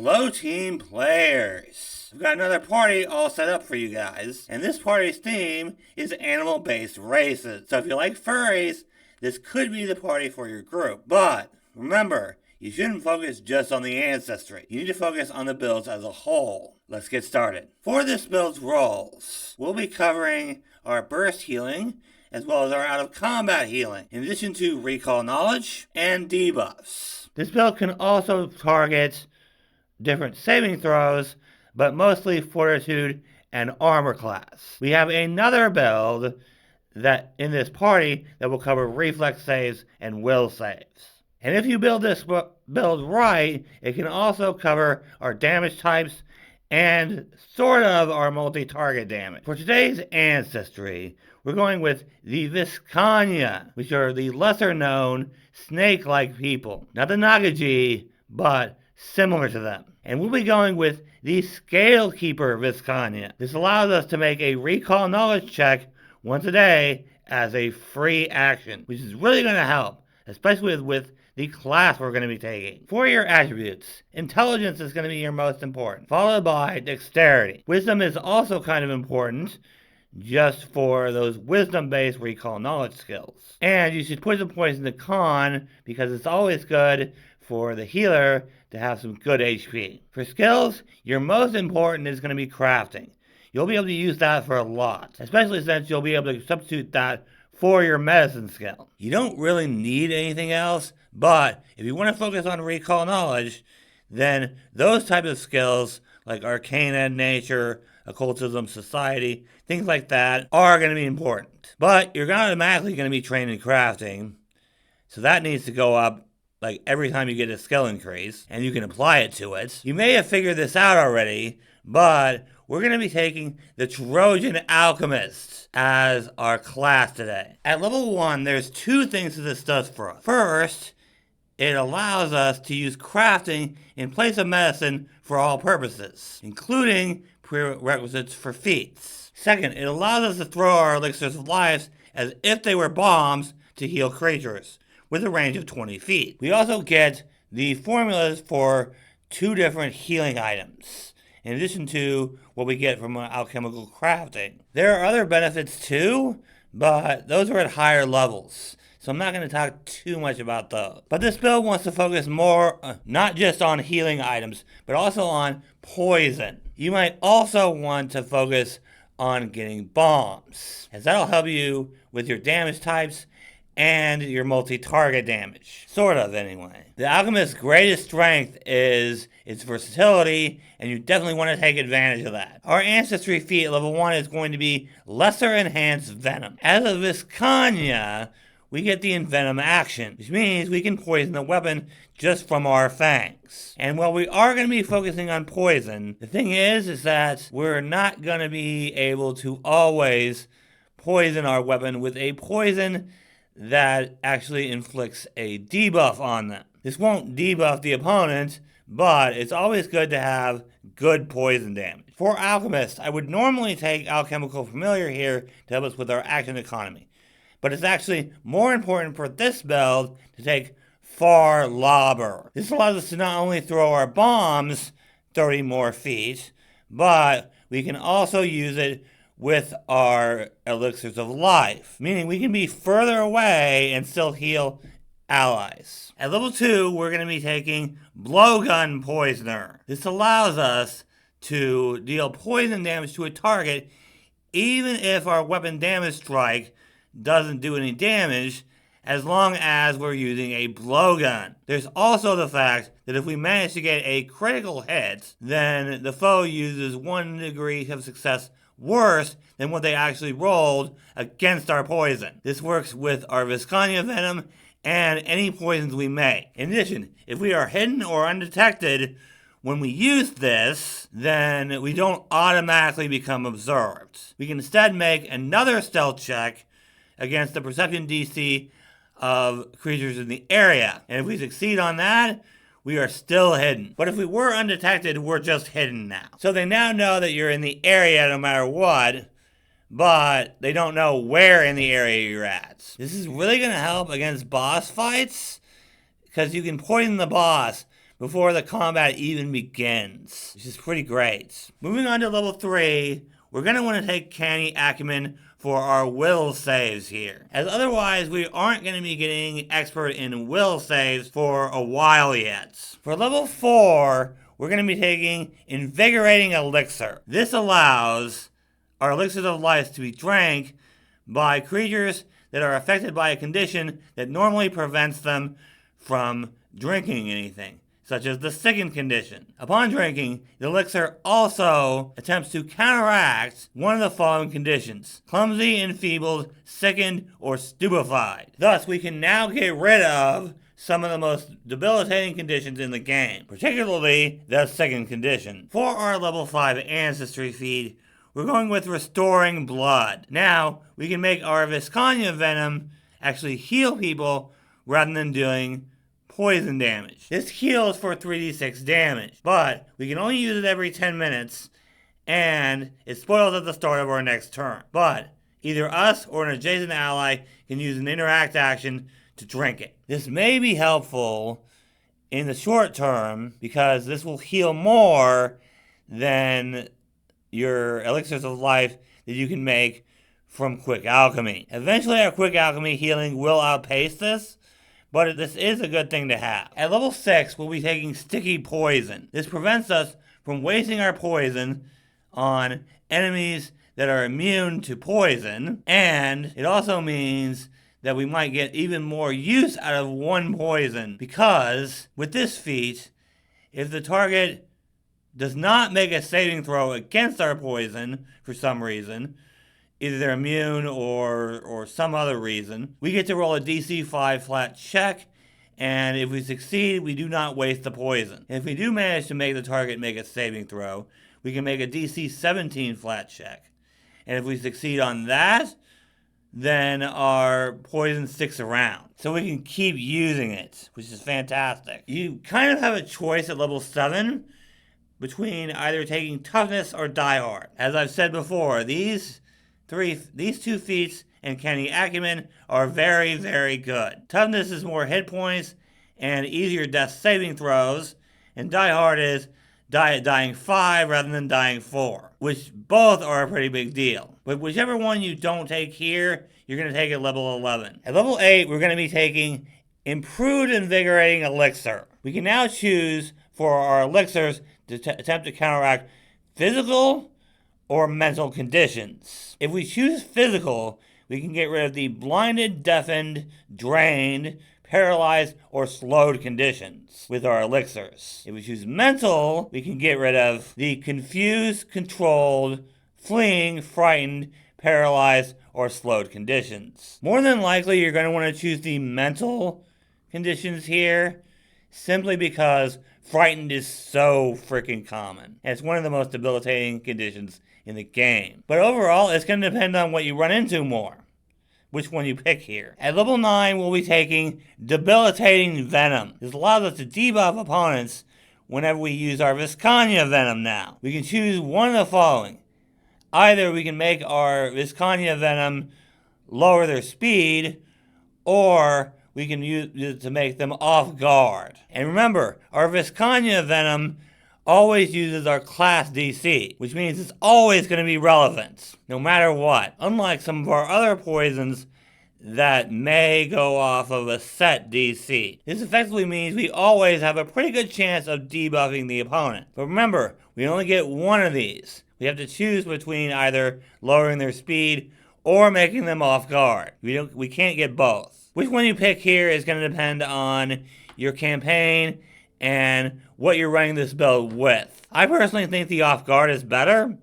Hello team players! We've got another party all set up for you guys, and this party's theme is animal-based races. So if you like furries, this could be the party for your group. But remember, you shouldn't focus just on the ancestry. You need to focus on the builds as a whole. Let's get started. For this build's roles, we'll be covering our burst healing, as well as our out-of-combat healing, in addition to recall knowledge and debuffs. This build can also target different saving throws, but mostly fortitude and armor class. We have another build that in this party that will cover reflex saves and will saves. And if you build this build right, it can also cover our damage types and sort of our multi-target damage. For today's Ancestry, we're going with the Vishkanya, which are the lesser-known snake-like people. Not the Nagaji, but similar to them. And we'll be going with the Scalekeeper Vishkanya. This allows us to make a recall knowledge check once a day as a free action, which is really going to help, especially with the class we're going to be taking. For your attributes, intelligence is going to be your most important, followed by dexterity. Wisdom is also kind of important, just for those wisdom-based recall knowledge skills. And you should put the points in the con, because it's always good for the healer to have some good HP. For skills, your most important is going to be crafting. You'll be able to use that for a lot, especially since you'll be able to substitute that for your medicine skill. You don't really need anything else, but if you want to focus on recall knowledge, then those types of skills like arcana, nature, occultism, society, things like that are going to be important. But you're automatically going to be trained in crafting, so that needs to go up like every time you get a skill increase, and you can apply it to it. You may have figured this out already, but we're going to be taking the Trojan Alchemist as our class today. At level 1, there's two things that this does for us. First, it allows us to use crafting in place of medicine for all purposes, including prerequisites for feats. Second, it allows us to throw our elixirs of life as if they were bombs to heal creatures, with a range of 20 feet. We also get the formulas for two different healing items, in addition to what we get from alchemical crafting. There are other benefits too, but those are at higher levels, so I'm not going to talk too much about those. But this build wants to focus more, not just on healing items, but also on poison. You might also want to focus on getting bombs, as that'll help you with your damage types and your multi-target damage. Sort of, anyway. The Alchemist's greatest strength is its versatility, and you definitely want to take advantage of that. Our Ancestry feat at level 1 is going to be Lesser Enhanced Venom. As a Vishkanya, we get the Envenom action, which means we can poison the weapon just from our fangs. And while we are going to be focusing on poison, the thing is that we're not going to be able to always poison our weapon with a poison that actually inflicts a debuff on them. This won't debuff the opponent, but it's always good to have good poison damage. For Alchemist, I would normally take Alchemical Familiar here to help us with our action economy, but it's actually more important for this build to take Far Lobber. This allows us to not only throw our bombs 30 more feet, but we can also use it with our elixirs of life, meaning we can be further away and still heal allies. At level 2, we're going to be taking Blowgun Poisoner. This allows us to deal poison damage to a target even if our weapon damage strike doesn't do any damage, as long as we're using a blowgun. There's also the fact that if we manage to get a critical hit, then the foe uses 1 degree of success worse than what they actually rolled against our poison. This works with our Vishkanya Venom and any poisons we make. In addition, if we are hidden or undetected when we use this, then we don't automatically become observed. We can instead make another stealth check against the perception DC of creatures in the area. And if we succeed on that, we are still hidden. But if we were undetected, we're just hidden now. So they now know that you're in the area no matter what, but they don't know where in the area you're at. This is really going to help against boss fights, because you can poison the boss, before the combat even begins, which is pretty great. Moving on to level 3, we're going to want to take Canny Acumen for our will saves here, as otherwise we aren't going to be getting expert in will saves for a while yet. For level 4, we're going to be taking Invigorating Elixir. This allows our elixirs of life to be drank by creatures that are affected by a condition that normally prevents them from drinking anything, such as the sickened condition. Upon drinking, the elixir also attempts to counteract one of the following conditions: clumsy, enfeebled, sickened, or stupefied. Thus, we can now get rid of some of the most debilitating conditions in the game, particularly the sickened condition. For our level 5 Ancestry feed, we're going with Restoring Blood. Now, we can make our Vishkanya Venom actually heal people rather than doing poison damage. This heals for 3d6 damage, but we can only use it every 10 minutes, and it spoils at the start of our next turn. But either us or an adjacent ally can use an interact action to drink it. This may be helpful in the short term because this will heal more than your elixirs of life that you can make from quick alchemy. Eventually our quick alchemy healing will outpace this, but this is a good thing to have. At level 6, we'll be taking Sticky Poison. This prevents us from wasting our poison on enemies that are immune to poison, and it also means that we might get even more use out of one poison, because with this feat, if the target does not make a saving throw against our poison for some reason, either they're immune or some other reason, we get to roll a DC 5 flat check, and if we succeed, we do not waste the poison. If we do manage to make the target make a saving throw, we can make a DC 17 flat check. And if we succeed on that, then our poison sticks around. So we can keep using it, which is fantastic. You kind of have a choice at level 7 between either taking Toughness or Die Hard. As I've said before, these two feats and Canny Acumen are very, very good. Toughness is more hit points and easier death saving throws, and Die Hard is dying 5 rather than dying 4, which both are a pretty big deal. But whichever one you don't take here, you're going to take at level 11. At level 8, we're going to be taking Improved Invigorating Elixir. We can now choose for our elixirs to attempt to counteract physical or mental conditions. If we choose physical, we can get rid of the blinded, deafened, drained, paralyzed, or slowed conditions with our elixirs. If we choose mental, we can get rid of the confused, controlled, fleeing, frightened, paralyzed, or slowed conditions. More than likely, you're going to want to choose the mental conditions here, simply because frightened is so freaking common. And it's one of the most debilitating conditions in the game. But overall, it's going to depend on what you run into more, which one you pick here. At level 9, we'll be taking Debilitating Venom. This allows us to debuff opponents whenever we use our Vishkanya Venom now. We can choose one of the following. Either we can make our Vishkanya Venom lower their speed, or we can use it to make them off guard. And remember, our Vishkanya Venom always uses our class DC, which means it's always going to be relevant, no matter what. Unlike some of our other poisons that may go off of a set DC. This effectively means we always have a pretty good chance of debuffing the opponent. But remember, we only get one of these. We have to choose between either lowering their speed or making them off guard. We can't get both. Which one you pick here is going to depend on your campaign and what you're running this build with. I personally think the off guard is better,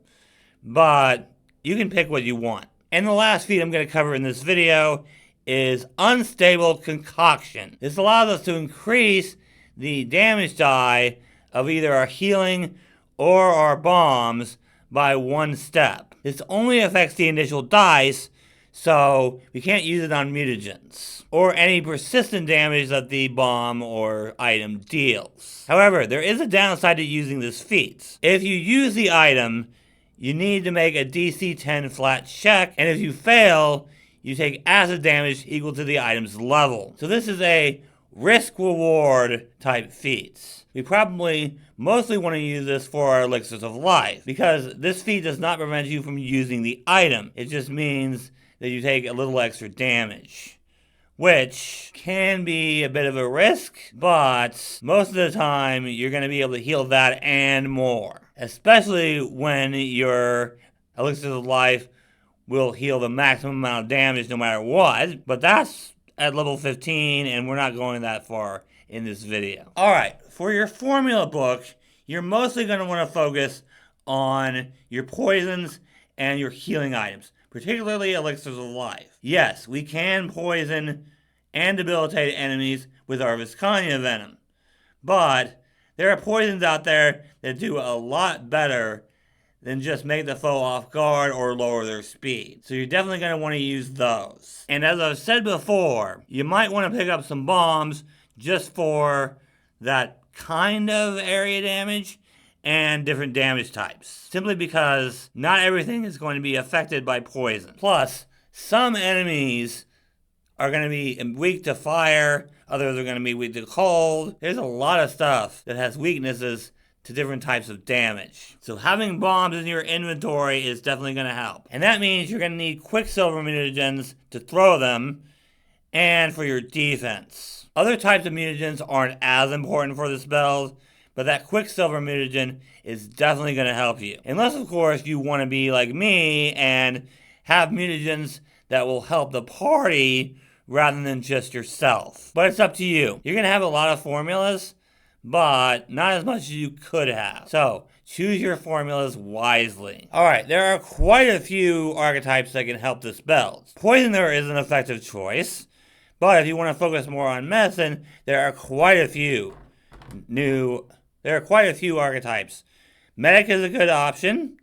but you can pick what you want. And the last feat I'm going to cover in this video is Unstable Concoction. This allows us to increase the damage die of either our healing or our bombs by 1 step. This only affects the initial dice, so we can't use it on mutagens or any persistent damage that the bomb or item deals. However, there is a downside to using this feat. If you use the item, you need to make a DC 10 flat check, and if you fail, you take acid damage equal to the item's level. So this is a risk-reward type feat. we probably mostly want to use this for our elixirs of life, because this feat does not prevent you from using the item. It just means that you take a little extra damage, which can be a bit of a risk, but most of the time you're going to be able to heal that and more, especially when your elixirs of life will heal the maximum amount of damage no matter what, but that's at level 15 and we're not going that far in this video. Alright, for your formula book, you're mostly going to want to focus on your poisons and your healing items, particularly elixirs of life. Yes, we can poison and debilitate enemies with our Vishkanya venom, but there are poisons out there that do a lot better than just make the foe off guard or lower their speed. So you're definitely going to want to use those. And as I've said before, you might want to pick up some bombs just for that kind of area damage and different damage types, simply because not everything is going to be affected by poison. Plus, some enemies are going to be weak to fire, others are going to be weak to cold. There's a lot of stuff that has weaknesses to different types of damage. So having bombs in your inventory is definitely going to help. And that means you're going to need Quicksilver mutagens to throw them and for your defense. Other types of mutagens aren't as important for this build, but that Quicksilver mutagen is definitely going to help you. Unless, of course, you want to be like me and have mutagens that will help the party rather than just yourself. But it's up to you. You're going to have a lot of formulas, but not as much as you could have. So choose your formulas wisely. Alright, there are quite a few archetypes that can help this build. Poisoner is an effective choice, but if you want to focus more on medicine, there are quite a few archetypes. Medic is a good option,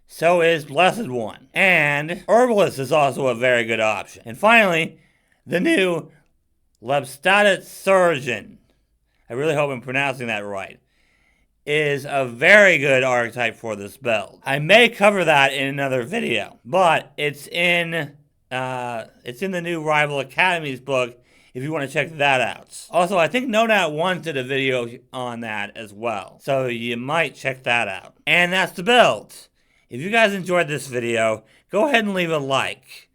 so is Blessed One. And Herbalist is also a very good option. And finally, the new Lebstatit Surgeon, I really hope I'm pronouncing that right, is a very good archetype for this build. I may cover that in another video, but it's in the new Rival Academies book if you want to check that out. Also, I think NoNat1 did a video on that as well, so you might check that out. And that's the build. If you guys enjoyed this video, go ahead and leave a like,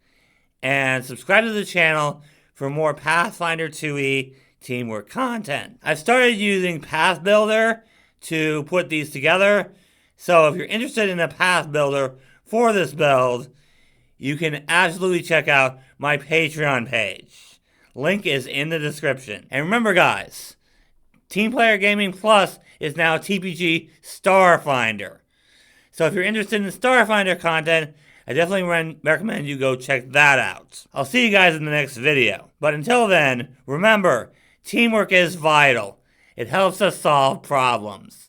and subscribe to the channel for more Pathfinder 2e teamwork content. I've started using Path Builder to put these together, so if you're interested in a Path Builder for this build, you can absolutely check out my Patreon page. Link is in the description. And remember guys, Team Player Gaming Plus is now TPG Starfinder. So if you're interested in Starfinder content, I definitely recommend you go check that out. I'll see you guys in the next video. But until then, remember, teamwork is vital. It helps us solve problems.